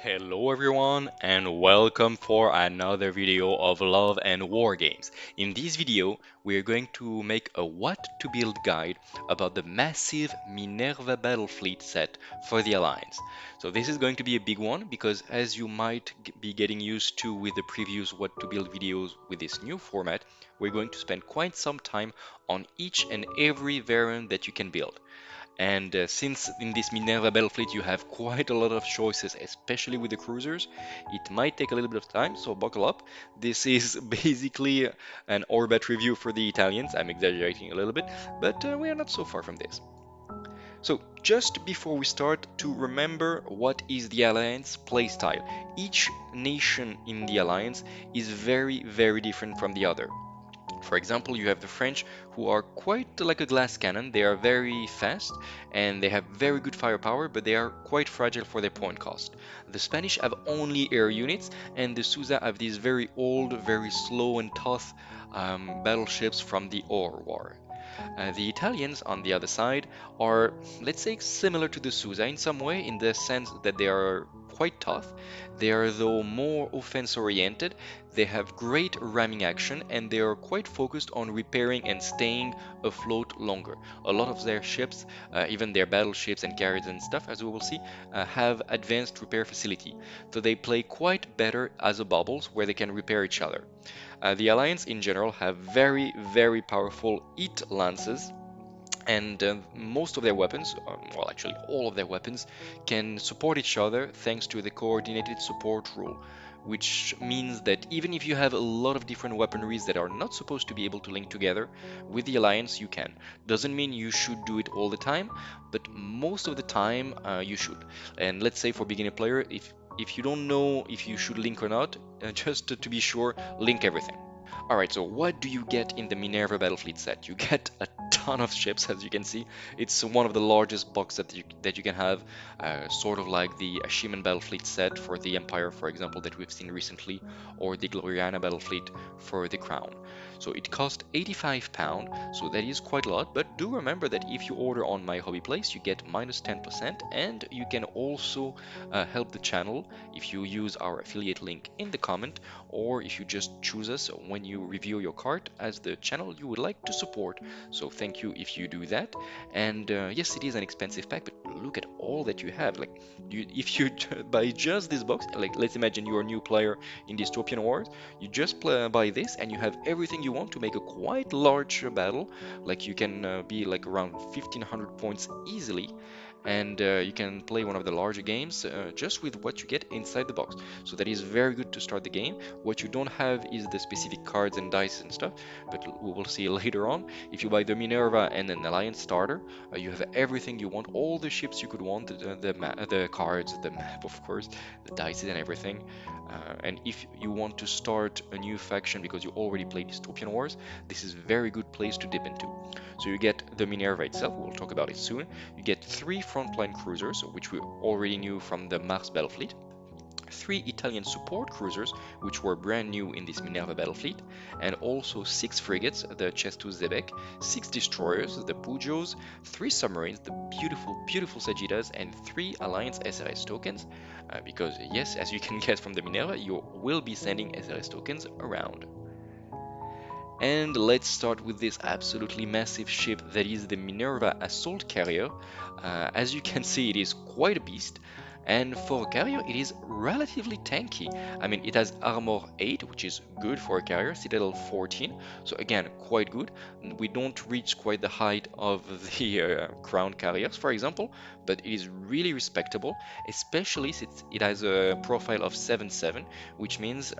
Hello everyone and welcome for another video of Love and War Games. In this video, we are going to make a what to build guide about the massive Minerva Battlefleet set for the Alliance. So this is going to be a big one because as you might be getting used to with the previous what to build videos with this new format, we're going to spend quite some time on each and every variant that you can build. And since in this Minerva Battlefleet you have quite a lot of choices, especially with the cruisers, it might take a little bit of time, so buckle up. This is basically an Orbat review for the Italians. I'm exaggerating a little bit, but we are not so far from this. So just before we start, to remember what is the Alliance playstyle. Each nation in the Alliance is very, very different from the other. For example, you have the French who are quite like a glass cannon. They are very fast and they have very good firepower, but they are quite fragile for their point cost. The Spanish have only air units, and the Susa have these very old, very slow and tough battleships from the Ore War. The Italians, on the other side, are, let's say, similar to the Susa in some way, in the sense that they are quite tough. They are, though, more offense oriented. They have great ramming action, and they are quite focused on repairing and staying afloat longer. A lot of their ships, even their battleships and carriers and stuff, as we will see, have advanced repair facility. So they play quite better as a bubbles where they can repair each other. The Alliance in general have very, very powerful EAT lances, and most of their weapons, well, actually all of their weapons, can support each other thanks to the coordinated support rule, which means that even if you have a lot of different weaponries that are not supposed to be able to link together, with the Alliance you can. Doesn't mean you should do it all the time, but most of the time you should. And let's say for beginner player, if you don't know if you should link or not, just to be sure, link everything. Alright, so what do you get in the Minerva Battlefleet set? You get a ton of ships, as you can see. It's one of the largest boxes that you can have, sort of like the Ashiman Battlefleet set for the Empire, for example, that we've seen recently, or the Gloriana Battlefleet for the Crown. So it cost £85, so that is quite a lot, but do remember that if you order on My Hobby Place, you get minus 10%, and you can also help the channel if you use our affiliate link in the comment, or if you just choose us when you review your cart as the channel you would like to support. So thank you if you do that. And yes, it is an expensive pack, but look at all that you have. Like, if you buy just this box, like let's imagine you're a new player in Dystopian Wars, you just buy this and you have everything you want to make a quite large battle. Like you can be like around 1500 points easily, and you can play one of the larger games just with what you get inside the box. So that is very good to start the game. What you don't have is the specific cards and dice and stuff, but we will see later on. If you buy the Minerva and an Alliance starter, you have everything you want, all the ships you could want, the cards, the map, of course, the dice and everything. And if you want to start a new faction because you already played Dystopian Wars, this is a very good place to dip into. So you get the Minerva itself, we'll talk about it soon. You get 3 frontline cruisers, which we already knew from the Mars Battlefleet, 3 Italian support cruisers, which were brand new in this Minerva Battlefleet, and also 6 frigates, the Cestus Zebek, 6 destroyers, the Pugios, 3 submarines, the beautiful, beautiful Sagittas, and 3 Alliance SRS tokens, because yes, as you can guess from the Minerva, you will be sending SRS tokens around. And let's start with this absolutely massive ship that is the Minerva Assault Carrier. As you can see, it is quite a beast. And for a carrier, it is relatively tanky. I mean, it has armor 8, which is good for a carrier, citadel 14, so again, quite good. We don't reach quite the height of the crown carriers, for example, but it is really respectable, especially since it has a profile of 7-7, which means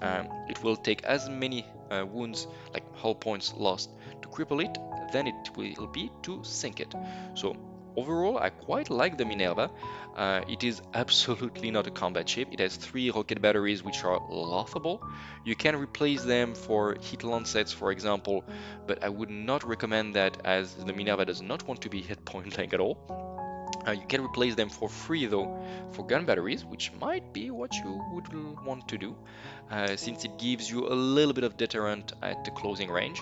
it will take as many wounds, like hull points lost, to cripple it than it will be to sink it. So overall, I quite like the Minerva. It is absolutely not a combat ship. It has 3 rocket batteries which are laughable. You can replace them for hit lancets, for example, but I would not recommend that as the Minerva does not want to be hit point blank at all. You can replace them for free though for gun batteries, which might be what you would want to do, since it gives you a little bit of deterrent at the closing range.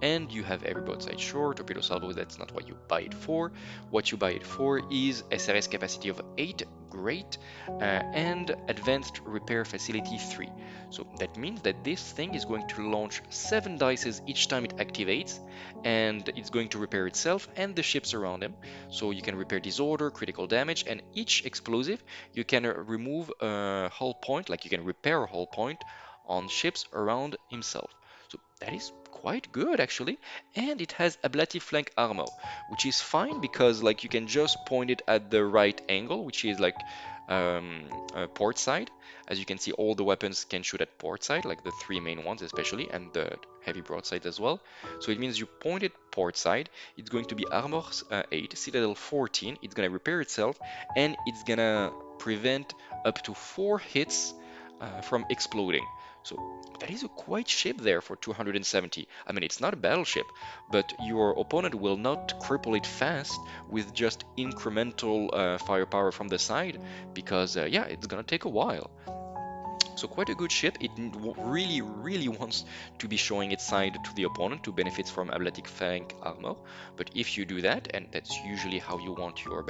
And you have every broadside shore, torpedo salvo, that's not what you buy it for. What you buy it for is SRS capacity of 8, great, and Advanced Repair Facility 3. So that means that this thing is going to launch 7 dices each time it activates, and it's going to repair itself and the ships around him. So you can repair disorder, critical damage, and each explosive you can remove a hull point, like you can repair a hull point on ships around himself. So that is quite good actually, and it has ablative flank armor, which is fine because like you can just point it at the right angle, which is like port side. As you can see, all the weapons can shoot at port side, like the 3 main ones especially, and the heavy broadside as well. So it means you point it port side, it's going to be armor 8, citadel 14, it's gonna repair itself, and it's gonna prevent up to 4 hits from exploding. So that is a quite ship there for 270. I mean, it's not a battleship, but your opponent will not cripple it fast with just incremental firepower from the side, because yeah, it's gonna take a while. So quite a good ship. It really wants to be showing its side to the opponent to benefit from ablative flank armor. But if you do that, and that's usually how you want your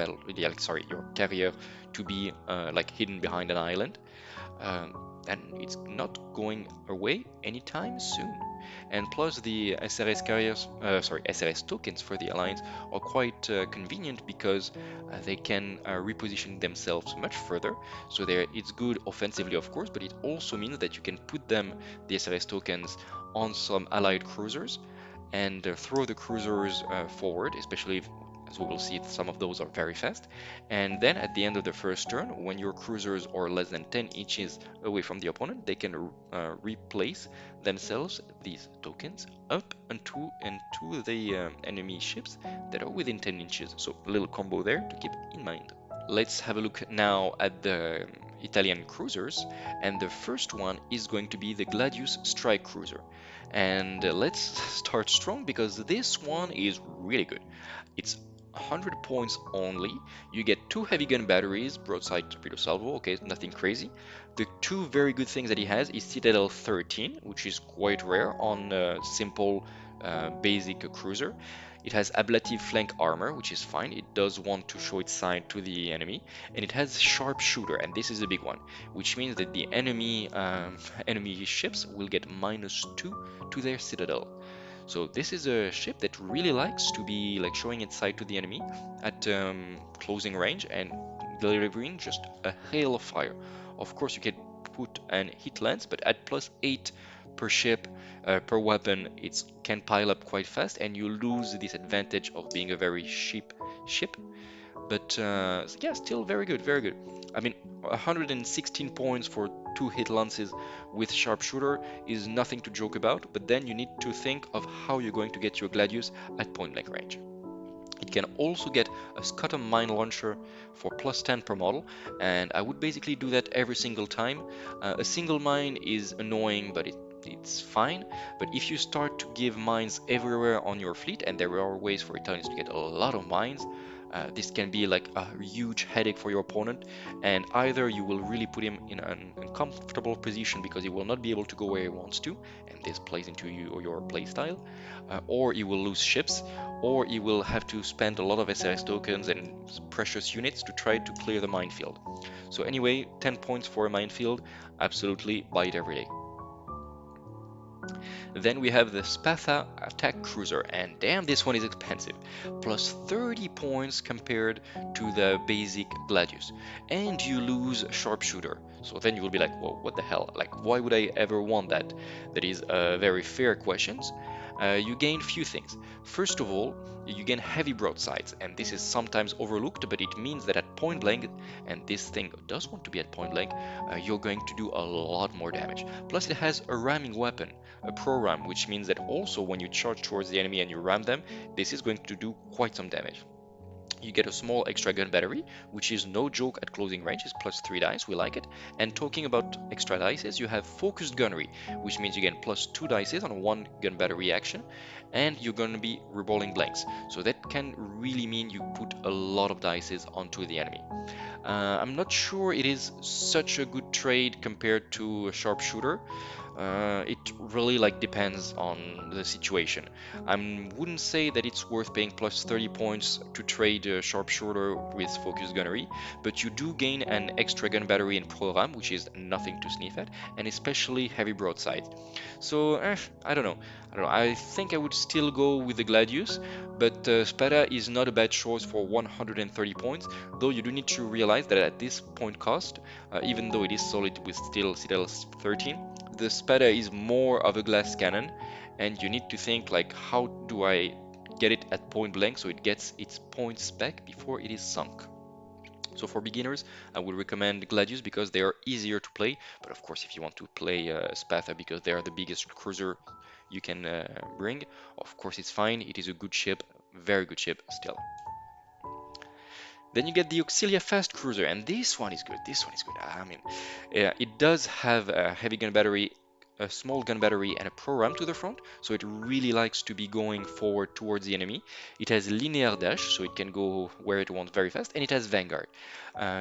your carrier to be like hidden behind an island, and it's not going away anytime soon. And plus the SRS carriers, SRS tokens for the Alliance are quite convenient because they can reposition themselves much further. So it's good offensively, of course, but it also means that you can put them, the SRS tokens, on some allied cruisers and throw the cruisers forward, especially if, as we will see, some of those are very fast. And then at the end of the first turn, when your cruisers are less than 10 inches away from the opponent, they can replace themselves, these tokens, up into the enemy ships that are within 10 inches. So a little combo there to keep in mind. Let's have a look now at the Italian cruisers, and the first one is going to be the Gladius strike cruiser. And let's start strong because this one is really good. It's 100 points only. You get 2 heavy gun batteries, broadside torpedo salvo, okay, nothing crazy. The 2 very good things that he has is Citadel 13, which is quite rare on a simple basic cruiser. It has ablative flank armor, which is fine. It does want to show its side to the enemy, and it has sharpshooter, and this is a big one, which means that the enemy enemy ships will get -2 to their citadel. So this is a ship that really likes to be like showing its side to the enemy at closing range and delivering just a hail of fire. Of course, you can put an hit lance, but at +8 per ship per weapon, it can pile up quite fast, and you lose this advantage of being a very cheap ship. But yeah, still very good, very good. I mean, 116 points for 2 hit lances with sharpshooter is nothing to joke about, but then you need to think of how you're going to get your Gladius at point blank range. It can also get a Scutum mine launcher for +10 per model, and I would basically do that every single time. A single mine is annoying, but it's fine. But if you start to give mines everywhere on your fleet, and there are ways for Italians to get a lot of mines, this can be like a huge headache for your opponent, and either you will really put him in an uncomfortable position because he will not be able to go where he wants to, and this plays into your playstyle, or you will lose ships, or you will have to spend a lot of SRS tokens and precious units to try to clear the minefield. So anyway, 10 points for a minefield, absolutely buy it every day. Then we have the Spatha attack cruiser, and damn, this one is expensive. +30 points compared to the basic Gladius. And you lose sharpshooter. So then you will be like, whoa, what the hell? Like, why would I ever want that? That is a very fair question. You gain few things. First of all, you gain heavy broadsides, and this is sometimes overlooked, but it means that at point blank, and this thing does want to be at point blank, you're going to do a lot more damage. Plus it has a ramming weapon, a pro ram, which means that also when you charge towards the enemy and you ram them, this is going to do quite some damage. You get a small extra gun battery, which is no joke at closing range, it's +3 dice, we like it. And talking about extra dices, you have focused gunnery, which means you get +2 dices on 1 gun battery action, and you're going to be reballing blanks. So that can really mean you put a lot of dices onto the enemy. I'm not sure it is such a good trade compared to a sharpshooter. It really like depends on the situation. I wouldn't say that it's worth paying plus 30 points to trade sharpshooter with focus gunnery, but you do gain an extra gun battery in program, which is nothing to sniff at, and especially heavy broadside. So I don't know. I think I would still go with the Gladius, but Spatha is not a bad choice for 130 points, though you do need to realize that at this point cost, even though it is solid with still Citadel 13, the Spatha is more of a glass cannon, and you need to think like, how do I get it at point blank so it gets its points back before it is sunk. So for beginners, I would recommend Gladius because they are easier to play. But of course, if you want to play Spatha because they are the biggest cruiser you can bring, of course it's fine. It is a good ship, very good ship still. Then you get the Auxilia fast cruiser, and this one is good. This one is good. I mean, it does have a heavy gun battery, a small gun battery, and a pro-ram to the front, so it really likes to be going forward towards the enemy. It has linear dash, so it can go where it wants very fast, and it has Vanguard.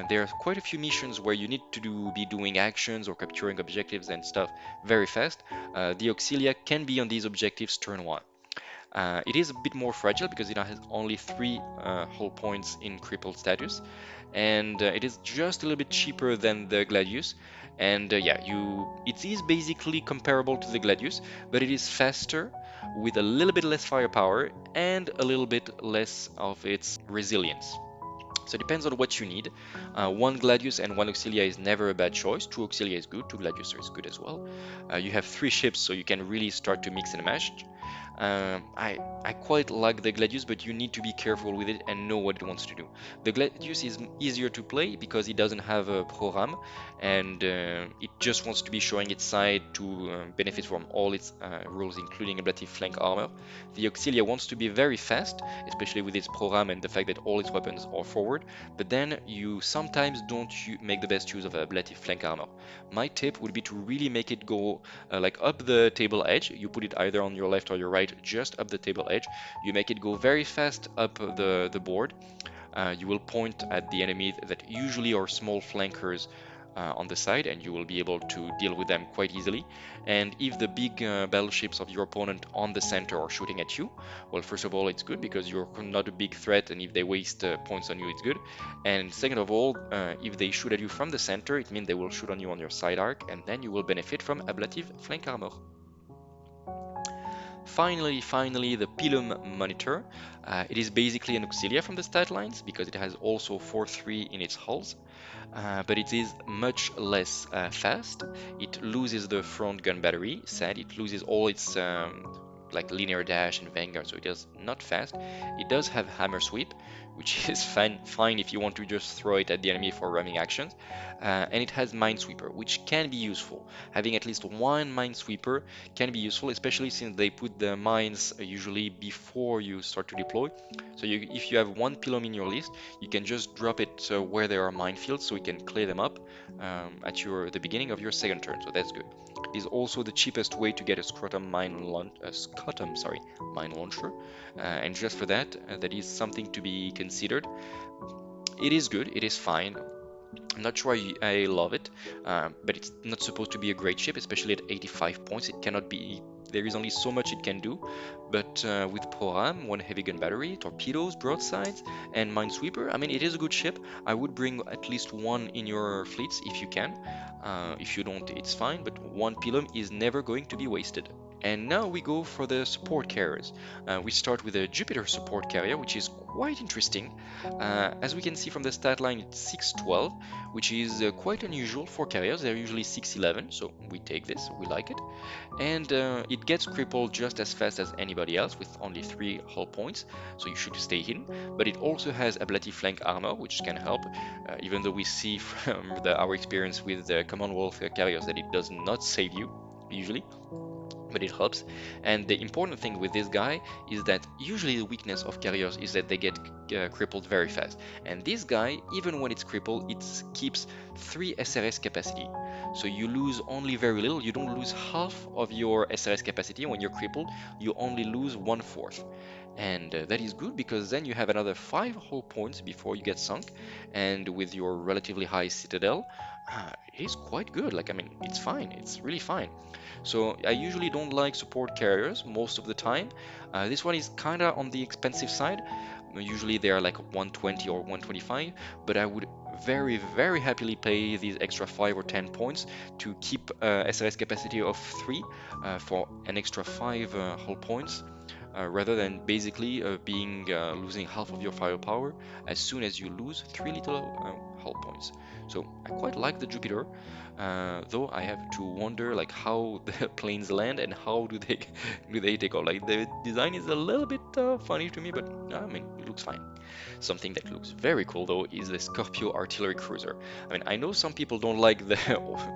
There are quite a few missions where you need to be doing actions or capturing objectives and stuff very fast. The Auxilia can be on these objectives turn 1. It is a bit more fragile because it has only 3 hull points in crippled status, and it is just a little bit cheaper than the Gladius. And yeah, it is basically comparable to the Gladius, but it is faster with a little bit less firepower and a little bit less of its resilience. So it depends on what you need. One Gladius and one Auxilia is never a bad choice. Two Auxilia is good, two Gladius is good as well. You have 3 ships, so you can really start to mix and match. I quite like the Gladius, but you need to be careful with it and know what it wants to do. The Gladius is easier to play because it doesn't have a pro-ram, and it just wants to be showing its side to benefit from all its rules, including ablative flank armor. The Auxilia wants to be very fast, especially with its pro-ram and the fact that all its weapons are forward, but then you sometimes don't make the best use of ablative flank armor. My tip would be to really make it go like up the table edge. You put it either on your left or your right, just up the table edge. You make it go very fast up the board. You will point at the enemy that usually are small flankers on the side, and you will be able to deal with them quite easily. And if the big battleships of your opponent on the center are shooting at you, well, first of all, it's good because you're not a big threat, and if they waste points on you, it's good. And second of all, if they shoot at you from the center, it means they will shoot on you on your side arc, and then you will benefit from ablative flank armor. Finally, the Pilum monitor. It is basically an Auxilia from the stat lines because it has also 4-3 in its hulls, but it is much less fast. It loses the front gun battery, sad. It loses all its like linear dash and vanguard, so it is not fast. It does have hammer sweep, which is fine if you want to just throw it at the enemy for ramming actions, and it has minesweeper, which can be useful. Having at least one minesweeper can be useful, especially since they put the mines usually before you start to deploy. So if you have one Pilum in your list, you can just drop it where there are minefields, so you can clear them up at the beginning of your second turn. So that's good. It is also the cheapest way to get a Scrotum mine launcher, and just for that, that is something to be considered. It is good. It is fine. I'm not sure I love it, but it's not supposed to be a great ship, especially at 85 points. It cannot be. There is only so much it can do, but with pro-ram, one heavy gun battery, torpedoes, broadsides, and minesweeper, I mean, it is a good ship. I would bring at least one in your fleets if you can. If you don't, it's fine, but one Pilum is never going to be wasted. And now we go for the support carriers. We start with a Jupiter support carrier, which is quite interesting. As we can see from the stat line, it's 612, which is quite unusual for carriers. They're usually 611, so we take this, we like it. And it gets crippled just as fast as anybody else with only 3 hull points, so you should stay hidden. But it also has ablative flank armor, which can help, even though we see from our experience with the Commonwealth carriers that it does not save you, usually. But it helps. And the important thing with this guy is that usually the weakness of carriers is that they get crippled very fast. And this guy, even when it's crippled, it keeps 3 SRS capacity. So you lose only very little. You don't lose half of your SRS capacity when you're crippled. You only lose 1/4. And that is good because then you have another 5 hull points before you get sunk, and with your relatively high citadel, it is quite good. Like, I mean, it's fine, it's really fine. So I usually don't like support carriers most of the time. This one is kind of on the expensive side. Usually they are like 120 or 125, but I would very happily pay these extra 5 or 10 points to keep SRS capacity of 3 for an extra 5 hull points, rather than basically losing half of your firepower as soon as you lose 3 little hull points. So I quite like the Jupiter, though I have to wonder like how the planes land and how do they take off. Like the design is a little bit funny to me, but I mean it looks fine. Something that looks very cool though is the Scorpio artillery cruiser. I mean, I know some people don't like the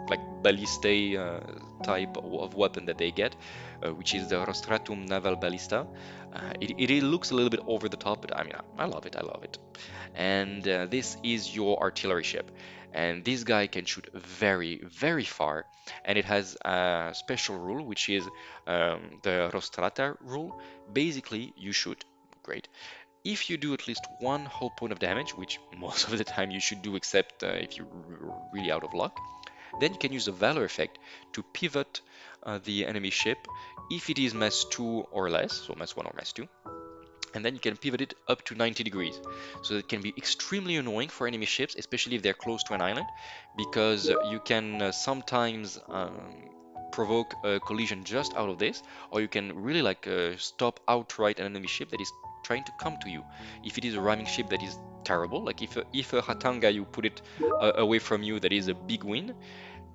like ballistae type of weapon that they get, which is the Rostratum naval ballista. It looks a little bit over the top, but I mean, I love it. I love it. And this is your artillery ship. And this guy can shoot very far. And it has a special rule, which is the Rostrata rule. Basically, you shoot. Great. If you do at least one whole point of damage, which most of the time you should do except if you're really out of luck, then you can use the Valor effect to pivot the enemy ship if it is mass 2 or less, so mass 1 or mass 2, and then you can pivot it up to 90 degrees. So it can be extremely annoying for enemy ships, especially if they're close to an island, because you can sometimes provoke a collision just out of this, or you can really like stop outright an enemy ship that is trying to come to you. If it is a ramming ship, that is terrible. Like if a Hatanga you put it away from you, that is a big win.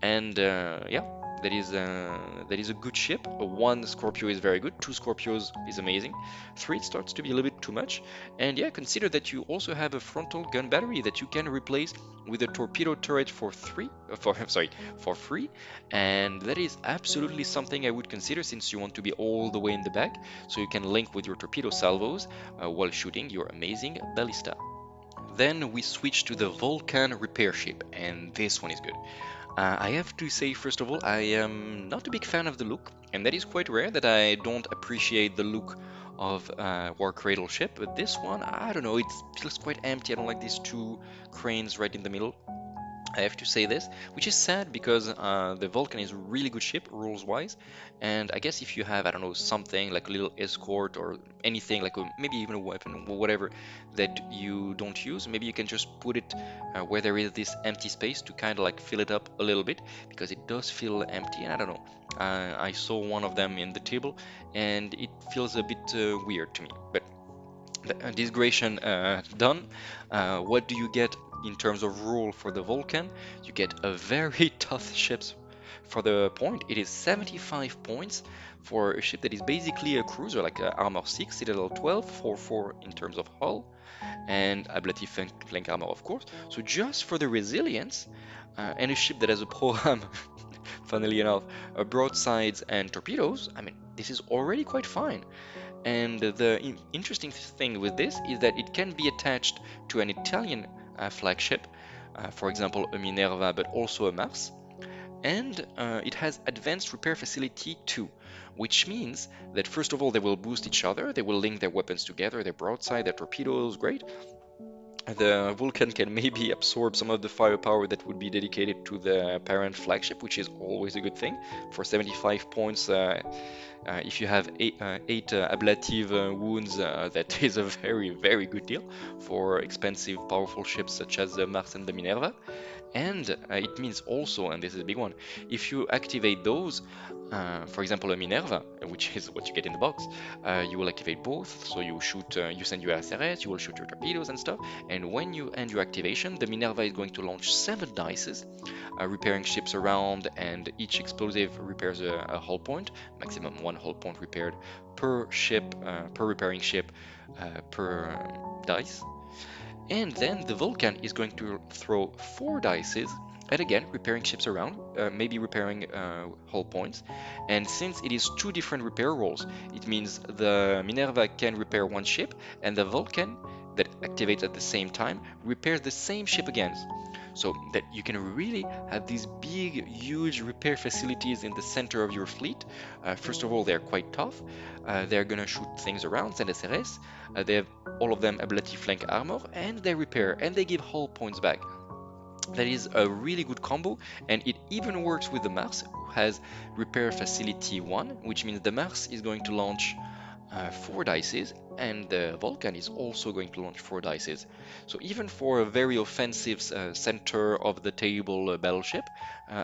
And yeah, that is a good ship. One Scorpio is very good, two Scorpios is amazing, three it starts to be a little bit too much. And yeah, consider that you also have a frontal gun battery that you can replace with a torpedo turret for for free, and that is absolutely something I would consider, since you want to be all the way in the back, so you can link with your torpedo salvos while shooting your amazing ballista. Then we switch to the Vulcan repair ship, and this one is good. I have to say, first of all, I am not a big fan of the look, and that is quite rare that I don't appreciate the look of War Cradle ship, but this one, I don't know, it feels quite empty. I don't like these two cranes right in the middle. I have to say this, which is sad because the Vulcan is a really good ship rules-wise, and I guess if you have, I don't know, something like a little escort or anything, like maybe even a weapon or whatever that you don't use, maybe you can just put it where there is this empty space to kind of like fill it up a little bit, because it does feel empty, and I don't know. I saw one of them in the table, and it feels a bit weird to me, but disgration done. What do you get in terms of rule for the Vulcan? You get a very tough ship for the point. It is 75 points for a ship that is basically a cruiser, like armor 6, citadel 12, 4 in terms of hull, and ablative flank armor, of course. So just for the resilience, and a ship that has a program, funnily enough, broadsides and torpedoes, I mean, this is already quite fine. And the interesting thing with this is that it can be attached to an Italian flagship, for example a Minerva, but also a Mars, and it has advanced repair facility too, which means that first of all they will boost each other, they will link their weapons together, their broadside, their torpedoes, great. The Vulcan can maybe absorb some of the firepower that would be dedicated to the parent flagship, which is always a good thing. For 75 points, if you have eight ablative wounds, that is a very good deal for expensive, powerful ships such as the Mars and the Minerva. And it means also, and this is a big one, if you activate those, for example, a Minerva, which is what you get in the box, you will activate both. So you shoot, you send your SRS, you will shoot your torpedoes and stuff. And when you end your activation, the Minerva is going to launch 7 dices, repairing ships around, and each explosive repairs a hull point, maximum 1 hull point repaired per ship, per repairing ship, per dice. And then the Vulcan is going to throw 4 dices at again repairing ships around, maybe repairing hull points. And since it is 2 different repair rolls, it means the Minerva can repair 1 ship and the Vulcan that activates at the same time repairs the same ship again. So that you can really have these big, huge repair facilities in the center of your fleet. First of all, they're quite tough. They're gonna shoot things around, send SRS. They have all of them ability flank armor, and they repair, and they give hull points back. That is a really good combo, and it even works with the Mars, who has repair facility 1, which means the Mars is going to launch 4 dices, and the Vulcan is also going to launch 4 dices. So even for a very offensive center of the table battleship,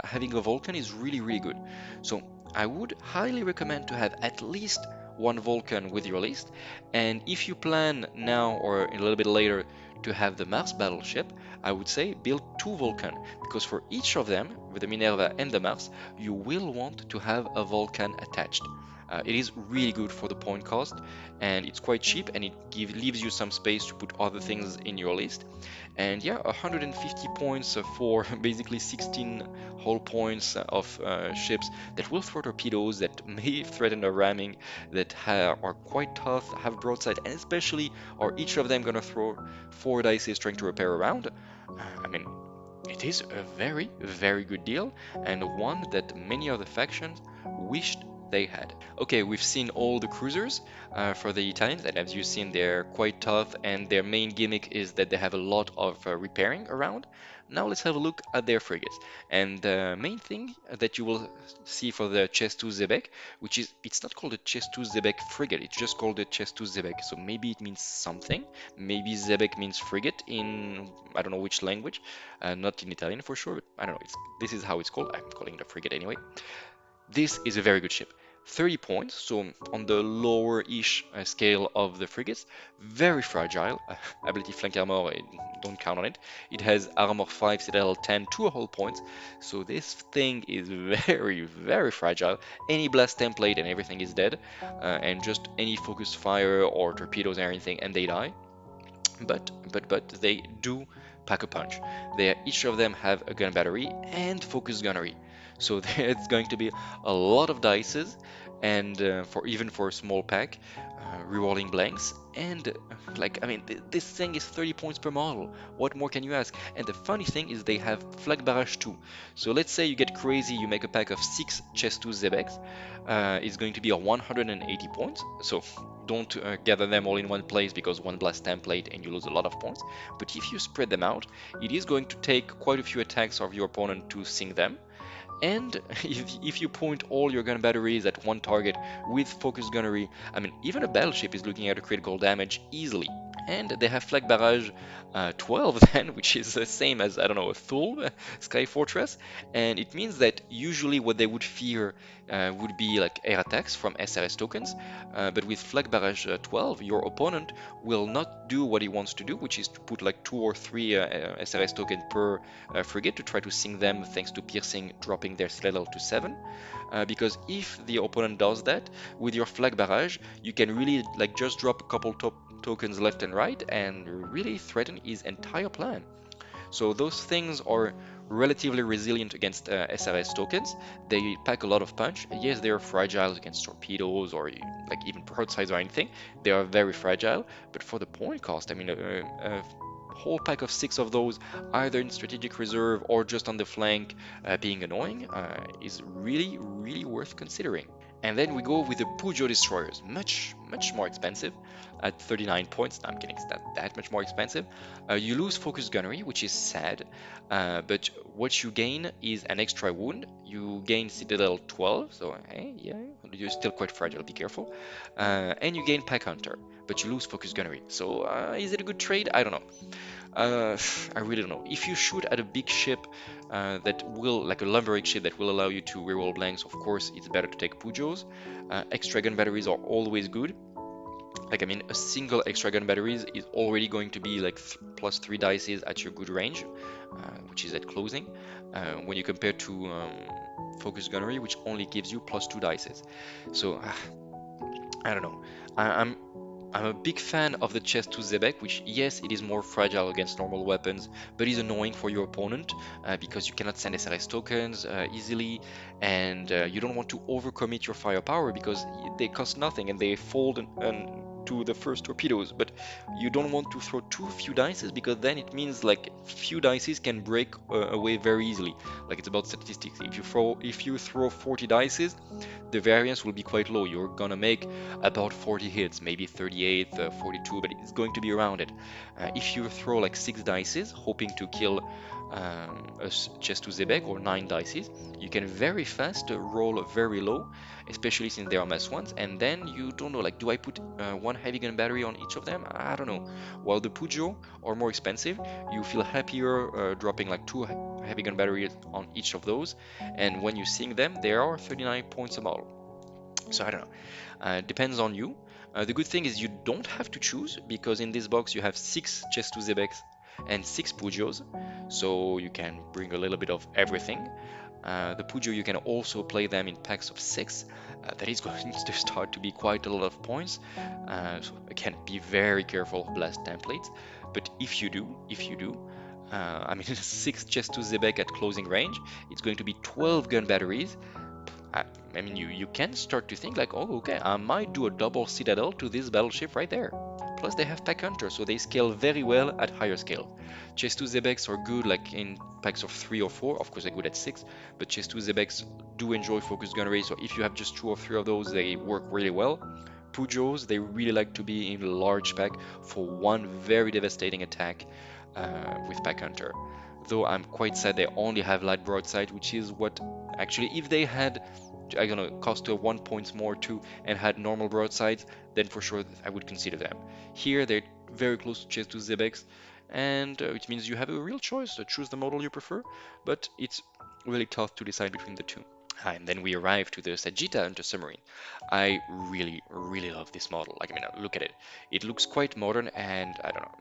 having a Vulcan is really good. So I would highly recommend to have at least one Vulcan with your list, and if you plan now or a little bit later to have the Mars battleship, I would say build 2 Vulcan, because for each of them, with the Minerva and the Mars, you will want to have a Vulcan attached. It is really good for the point cost, and it's quite cheap, and it leaves you some space to put other things in your list. And yeah, 150 points for basically 16 hull points of ships that will throw torpedoes, that may threaten a ramming, that are quite tough, have broadside, and especially are each of them gonna throw 4 dice trying to repair around. I mean, it is a very good deal, and one that many other factions wished they had. Okay, we've seen all the cruisers for the Italians, and as you've seen, they're quite tough, and their main gimmick is that they have a lot of repairing around. Now let's have a look at their frigates. And the main thing that you will see for the Cestus Zebek, which is, it's not called the Cestus Zebek frigate, it's just called the Cestus Zebek. So maybe it means something. Maybe Zebek means frigate in, I don't know which language, not in Italian for sure, but I don't know, this is how it's called. I'm calling it a frigate anyway. This is a very good ship. 30 points, so on the lower-ish scale of the frigates. Very fragile. Ability flank armor, don't count on it. It has armor 5, citadel 10, 2 hull points. So this thing is very fragile. Any blast template and everything is dead. And just any focused fire or torpedoes or anything and they die. But they do pack a punch. Each of them have a gun battery and focus gunnery. So it's going to be a lot of dices, and even for a small pack, rerolling blanks. And like, I mean, this thing is 30 points per model. What more can you ask? And the funny thing is they have flag barrage too. So let's say you get crazy, you make a pack of 6 Cestus Zebeks. It's going to be a 180 points. So don't gather them all in one place, because one blast template and you lose a lot of points. But if you spread them out, it is going to take quite a few attacks of your opponent to sink them. And if you point all your gun batteries at one target with focus gunnery, I mean, even a battleship is looking at a critical damage easily. And they have flag barrage 12 then, which is the same as, I don't know, a Thule Sky Fortress. And it means that usually what they would fear would be like air attacks from SRS tokens. But with flag barrage 12, your opponent will not do what he wants to do, which is to put like 2 or 3 SRS tokens per frigate to try to sink them thanks to piercing, dropping their citadel to 7. Because if the opponent does that, with your flag barrage, you can really like just drop a couple top tokens left and right and really threaten his entire plan. So those things are relatively resilient against SRS tokens. They pack a lot of punch. Yes, they are fragile against torpedoes or like even broadsides or anything. They are very fragile, but for the point cost, I mean, a whole pack of 6 of those, either in strategic reserve or just on the flank, being annoying, is really worth considering. And then we go with the Pugio destroyers, much more expensive at 39 points. No, I'm kidding, it's not that much more expensive. You lose focus gunnery, which is sad, but what you gain is an extra wound. You gain citadel 12, so hey, yeah, you're still quite fragile, be careful. And you gain pack hunter, but you lose focus gunnery. So is it a good trade? I don't know. I really don't know. If you shoot at a big ship that will, like a lumbering ship that will allow you to reroll blanks, of course, it's better to take Pugios. Extra gun batteries are always good. Like, I mean, a single extra gun batteries is already going to be like plus 3 dices at your good range, which is at closing, when you compare to focus gunnery, which only gives you plus 2 dices. So, I don't know. I'm a big fan of the Cestus Zebek, which, yes, it is more fragile against normal weapons, but is annoying for your opponent because you cannot send SRS tokens easily, and you don't want to overcommit your firepower because they cost nothing and they fold to the first torpedoes, but you don't want to throw too few dices because then it means like few dices can break away very easily. Like it's about statistics. If you throw 40 dices, the variance will be quite low. You're gonna make about 40 hits, maybe 38, 42, but it's going to be around it. If you throw like 6 dices, hoping to kill just to Zebek or 9 dices, you can very fast roll very low, especially since they are mass ones, and then you don't know, like, do I put one heavy gun battery on each of them? I don't know. While the Pugio are more expensive, you feel happier dropping like 2 heavy gun batteries on each of those, and when you sink them, they are 39 points a model. So I don't know. Depends on you. The good thing is you don't have to choose because in this box you have 6 chest to Zebeks and 6 Pugios, so you can bring a little bit of everything. The Pugio, you can also play them in packs of 6. That is going to start to be quite a lot of points. So again, be very careful of blast templates. But if you do, I mean 6 chest to Zebek at closing range, it's going to be 12 gun batteries. I, I mean, you can start to think like, oh, okay, I might do a double Citadel to this battleship right there. Plus, they have pack hunter, so they scale very well at higher scale. Chase 2 Zebeks are good like in packs of 3 or 4, of course they're good at 6, but Chase 2 Zebeks do enjoy focus gunnery, so if you have just 2 or 3 of those, they work really well. Pugios, they really like to be in a large pack for one very devastating attack with pack hunter. Though I'm quite sad they only have light broadside, which is what actually, if they had, I don't know, cost 1 points more too and had normal broadsides, then for sure I would consider them. Here they're very close to chase to Zebeks, and it means you have a real choice to choose the model you prefer, but it's really tough to decide between the two. And then we arrive to the Sagitta under Submarine. I really, really love this model. Like, I mean, look at it. It looks quite modern, and I don't know,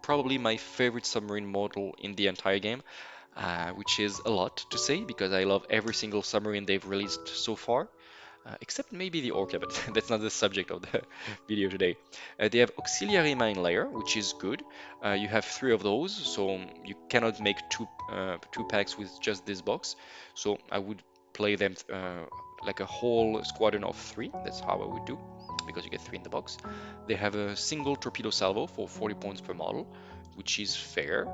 probably my favorite submarine model in the entire game, which is a lot to say because I love every single submarine they've released so far. Except maybe the Orca, but that's not the subject of the video today. They have Auxiliary Mine Layer, which is good. You have 3 of those, so you cannot make two packs with just this box. So I would play them like a whole squadron of 3. That's how I would do, because you get 3 in the box. They have a single torpedo salvo for 40 points per model, which is fair.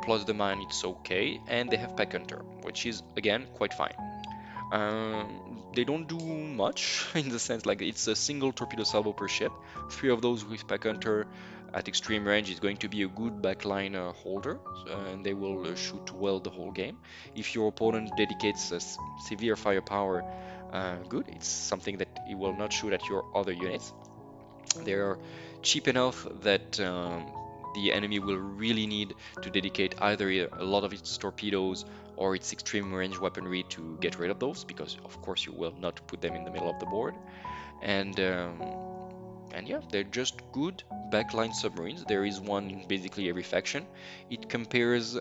Plus the mine, it's okay. And they have Pack Hunter, which is, again, quite fine. They don't do much in the sense like it's a single torpedo salvo per ship. 3 of those with Pack Hunter at extreme range is going to be a good backline holder, and they will shoot well the whole game. If your opponent dedicates a severe firepower, good. It's something that it will not shoot at your other units. They're cheap enough that the enemy will really need to dedicate either a lot of its torpedoes or its extreme range weaponry to get rid of those, because of course you will not put them in the middle of the board. And yeah, they're just good backline submarines. There is one in basically every faction. It compares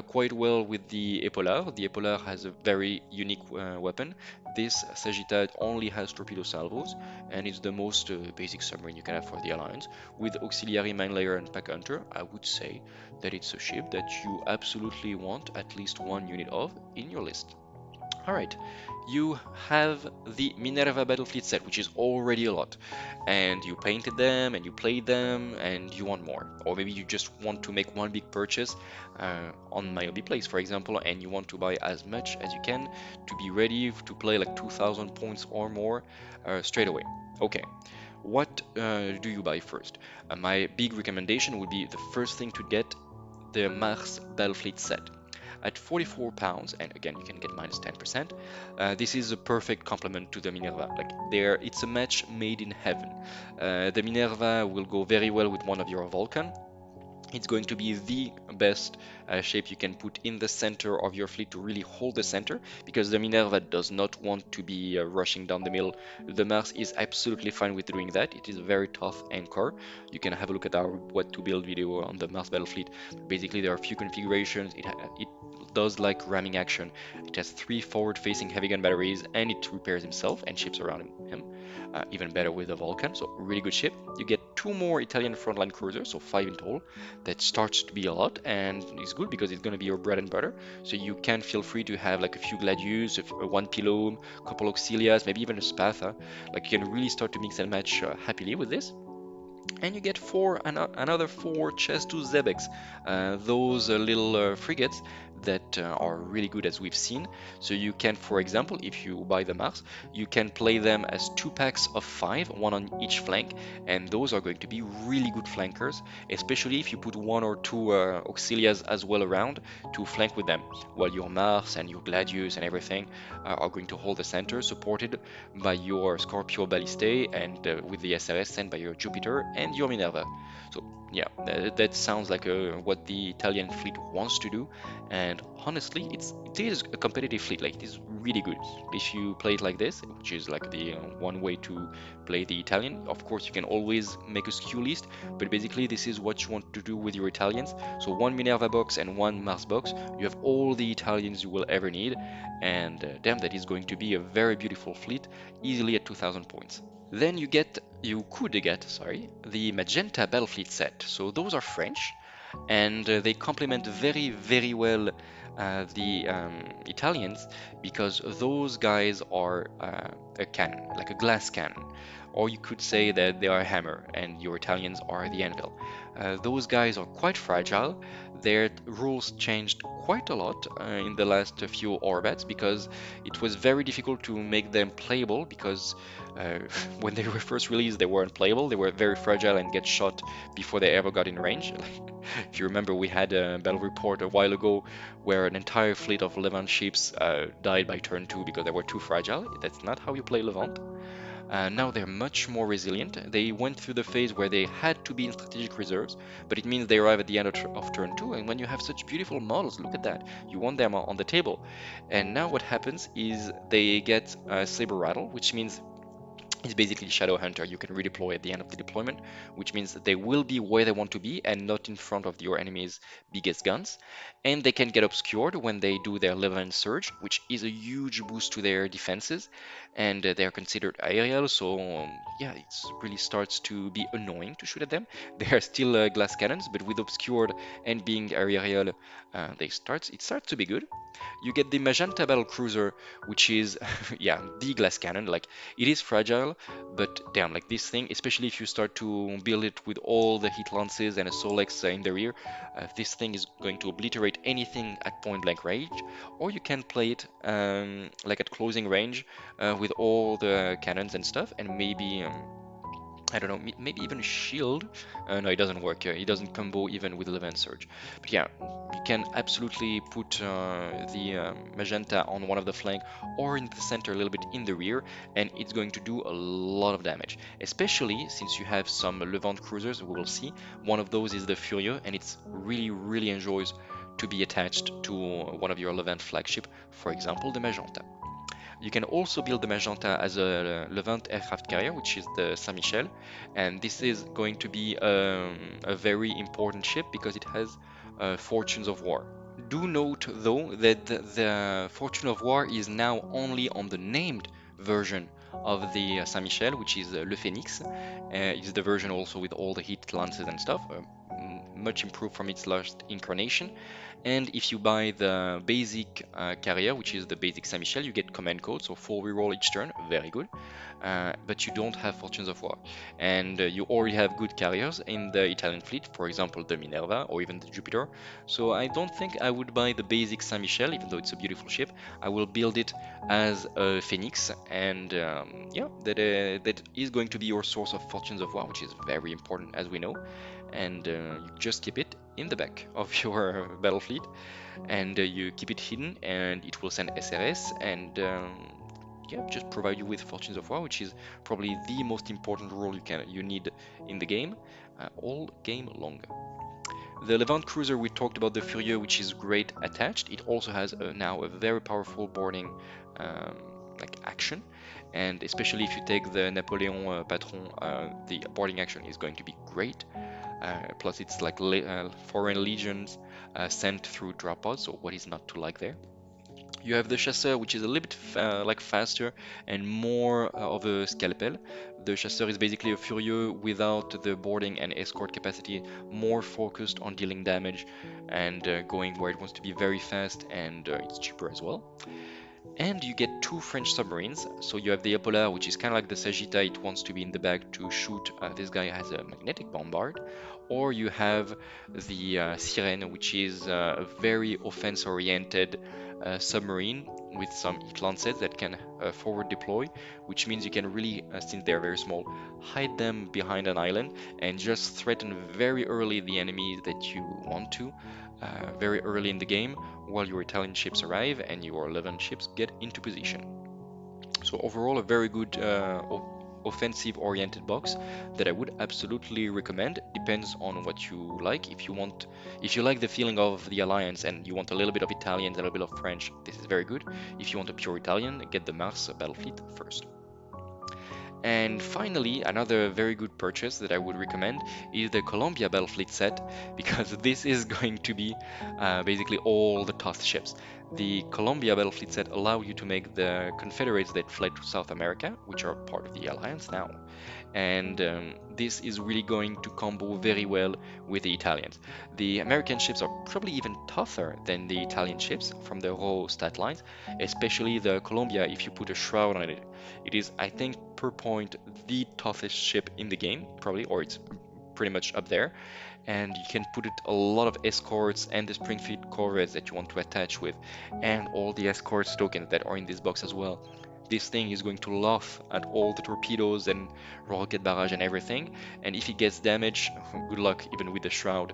quite well with the Epaular. The Epaular has a very unique weapon. This Sagitta only has torpedo salvos, and it's the most basic submarine you can have for the Alliance. With Auxiliary Mine Layer and Pack Hunter, I would say that it's a ship that you absolutely want at least 1 unit of in your list. Alright, you have the Minerva Battlefleet Set, which is already a lot, and you painted them and you played them and you want more, or maybe you just want to make one big purchase on My Hobby Place, for example, and you want to buy as much as you can to be ready to play like 2000 points or more straight away. Okay, what do you buy first? My big recommendation would be the first thing to get the Mars Battlefleet Set. At 44 pounds, and again you can get minus 10%, this is a perfect complement to the Minerva. Like it's a match made in heaven. The Minerva will go very well with one of your Vulcan. It's going to be the best shape you can put in the center of your fleet to really hold the center, because the Minerva does not want to be rushing down the middle. The Mars is absolutely fine with doing that. It is a very tough anchor. You can have a look at our what to build video on the Mars Battlefleet. Basically, there are a few configurations. It does like ramming action. It has 3 forward-facing heavy gun batteries, and it repairs himself and ships around him. Even better with the Vulcan, so really good ship. You get 2 more Italian frontline cruisers, so 5 in total. That starts to be a lot, and it's good because it's going to be your bread and butter. So you can feel free to have like a few Gladius, 1 Pilum, a couple Auxilias, maybe even a Spatha. Like you can really start to mix and match happily with this. And you get another four Cestus Zebeks, those little frigates that are really good as we've seen. So you can, for example, if you buy the Mars, you can play them as 2 packs of 5, one on each flank, and those are going to be really good flankers, especially if you put 1 or 2 Auxilias as well around to flank with them, while your Mars and your Gladius and everything are going to hold the center, supported by your Scorpio Ballistae and with the SRS sent by your Jupiter and your Minerva. So yeah, that sounds like what the Italian fleet wants to do, and honestly, it is a competitive fleet. Like, it is really good if you play it like this, which is like the one way to play the Italian. Of course, you can always make a skew list, but basically this is what you want to do with your Italians. So 1 Minerva box and 1 Mars box, you have all the Italians you will ever need, and damn, that is going to be a very beautiful fleet, easily at 2,000 points. Then you could get, sorry, the Magenta Battlefleet Set. So those are French, and they complement very, very well the Italians, because those guys are a cannon, like a glass cannon. Or you could say that they are a hammer and your Italians are the anvil. Those guys are quite fragile. Their rules changed quite a lot in the last few orbits, because it was very difficult to make them playable, because uh, when they were first released they weren't playable. They were very fragile and get shot before they ever got in range. If you remember, we had a battle report a while ago where an entire fleet of Levant ships died by turn 2 because they were too fragile. That's not how you play Levant. Now they're much more resilient. They went through the phase where they had to be in strategic reserves, but it means they arrive at the end of turn 2, and when you have such beautiful models, look at that, you want them on the table. And now what happens is they get Saber Rattle, which means it's basically Shadow Hunter. You can redeploy at the end of the deployment, which means that they will be where they want to be and not in front of your enemy's biggest guns. And they can get obscured when they do their Levant Surge, which is a huge boost to their defenses. And they are considered aerial, so yeah, it really starts to be annoying to shoot at them. They are still glass cannons, but with obscured and being aerial, it starts to be good. You get the Magenta Battle Cruiser, which is, yeah, the glass cannon. Like, it is fragile, but damn, like this thing, especially if you start to build it with all the heat lances and a Solex in the rear, this thing is going to obliterate anything at point blank range. Or you can play it like at closing range with all the cannons and stuff, and maybe I don't know, maybe even shield. No, it doesn't work. It doesn't combo even with Levant Surge. But yeah, you can absolutely put the Magenta on one of the flank or in the center a little bit in the rear, and it's going to do a lot of damage. Especially since you have some Levant cruisers, we will see. One of those is the Furio, and it's really, really enjoys to be attached to one of your Levant flagship, for example, the Magenta. You can also build the Magenta as a Levant aircraft carrier, which is the Saint-Michel, and this is going to be a very important ship because it has Fortunes of War. Do note though that the Fortune of War is now only on the named version of the Saint-Michel, which is Le Phoenix. It's the version also with all the heat lances and stuff, much improved from its last incarnation. And if you buy the basic carrier, which is the basic Saint-Michel, you get command code, so full reroll each turn, very good. But you don't have Fortunes of War. And you already have good carriers in the Italian fleet, for example the Minerva or even the Jupiter. So I don't think I would buy the basic Saint-Michel, even though it's a beautiful ship. I will build it as a Phoenix, and yeah, that is going to be your source of Fortunes of War, which is very important as we know. And you just keep it in the back of your battle fleet, and you keep it hidden, and it will send SRS, and yeah, just provide you with Fortunes of War, which is probably the most important role you need in the game, all game long. The Levant cruiser, we talked about the Furieux, which is great attached. It also has now a very powerful boarding um, like action, and especially if you take the Napoleon Patron, the boarding action is going to be great. Plus, it's like foreign legions sent through drop pods, so what is not to like there? You have the Chasseur, which is a little bit like faster and more of a scalpel. The Chasseur is basically a Furieux without the boarding and escort capacity, more focused on dealing damage and going where it wants to be very fast, and it's cheaper as well. And you get two French submarines. So you have the Apollo, which is kind of like the Sagitta. It wants to be in the back to shoot. This guy has a magnetic bombard. Or you have the Sirene, which is a very offense-oriented submarine with some heat lancets that can forward deploy, which means you can really, since they're very small, hide them behind an island and just threaten very early the enemy that you want to, very early in the game, while your Italian ships arrive and your 11 ships get into position. So overall, a very good offensive-oriented box that I would absolutely recommend. Depends on what you like. If you like the feeling of the Alliance and you want a little bit of Italian, a little bit of French, this is very good. If you want a pure Italian, get the Mars Battlefleet first. And finally, another very good purchase that I would recommend is the Columbia Battlefleet Set, because this is going to be basically all the Toth ships. The Columbia Battlefleet Set allow you to make the Confederates that fled to South America, which are part of the Alliance now, and this is really going to combo very well with the Italians. The American ships are probably even tougher than the Italian ships from the raw stat lines, especially the Columbia. If you put a shroud on it, it is, I think, per point the toughest ship in the game, probably, or it's pretty much up there. And you can put it a lot of escorts and the Springfield corvettes that you want to attach with, and all the escorts tokens that are in this box as well. This thing is going to laugh at all the torpedoes and rocket barrage and everything, and if it gets damaged, good luck even with the shroud.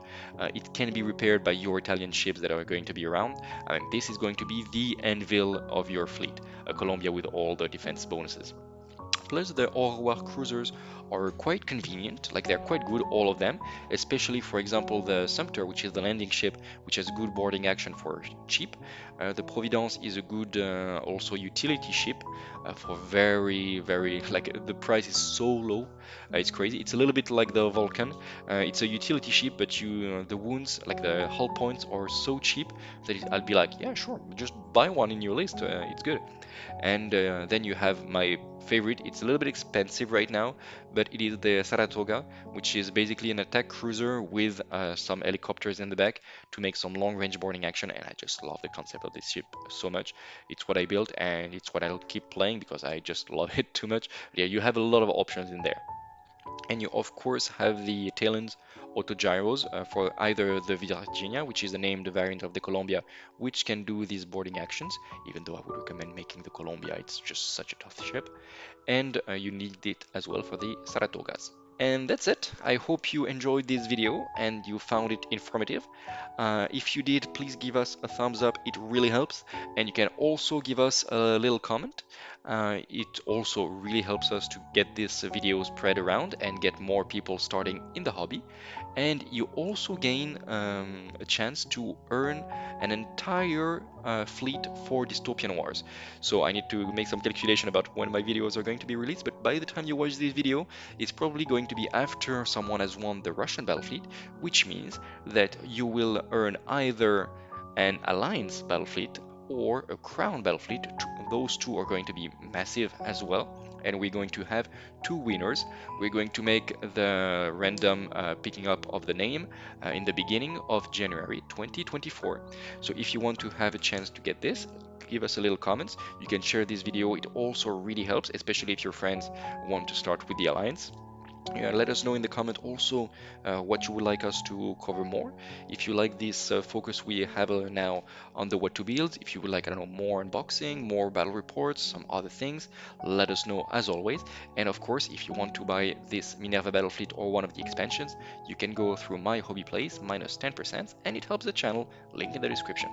It can be repaired by your Italian ships that are going to be around. I mean, this is going to be the anvil of your fleet, a Columbia with all the defense bonuses. Plus, the au revoir cruisers are quite convenient, like they're quite good, all of them, especially, for example, the Sumter, which is the landing ship, which has good boarding action for cheap. The Providence is a good also utility ship for very, like the price is so low, it's crazy. It's a little bit like the Vulcan. It's a utility ship, but the wounds, like the hull points, are so cheap that I'll be like, yeah, sure, just buy one in your list, it's good. And then you have my favorite. It's a little bit expensive right now, but it is the Saratoga, which is basically an attack cruiser with some helicopters in the back to make some long-range boarding action. And I just love the concept of this ship so much. It's what I built, and it's what I'll keep playing because I just love it too much. But yeah, you have a lot of options in there. And you of course have the Talon's autogyros for either the Virginia, which is the named variant of the Columbia, which can do these boarding actions, even though I would recommend making the Columbia, it's just such a tough ship. And you need it as well for the Saratogas. And that's it. I hope you enjoyed this video and you found it informative. If you did, please give us a thumbs up. It really helps. And you can also give us a little comment. It also really helps us to get this video spread around and get more people starting in the hobby. And you also gain a chance to earn an entire fleet for Dystopian Wars. So I need to make some calculation about when my videos are going to be released, but by the time you watch this video, it's probably going to be after someone has won the Russian battle fleet, which means that you will earn either an Alliance battle fleet or a Crown battle fleet. Those two are going to be massive as well. And we're going to have two winners. We're going to make the random picking up of the name in the beginning of January 2024. So if you want to have a chance to get this, give us a little comments. You can share this video. It also really helps, especially if your friends want to start with the Alliance. Let us know in the comment also what you would like us to cover more. If you like this focus we have now on the what to build, if you would like, I don't know, more unboxing, more battle reports, some other things, let us know as always. And of course, if you want to buy this Minerva Battlefleet or one of the expansions, you can go through my hobby place minus 10%, and it helps the channel, link in the description.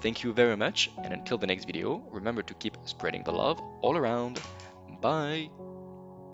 Thank you very much, and until the next video, remember to keep spreading the love all around. Bye!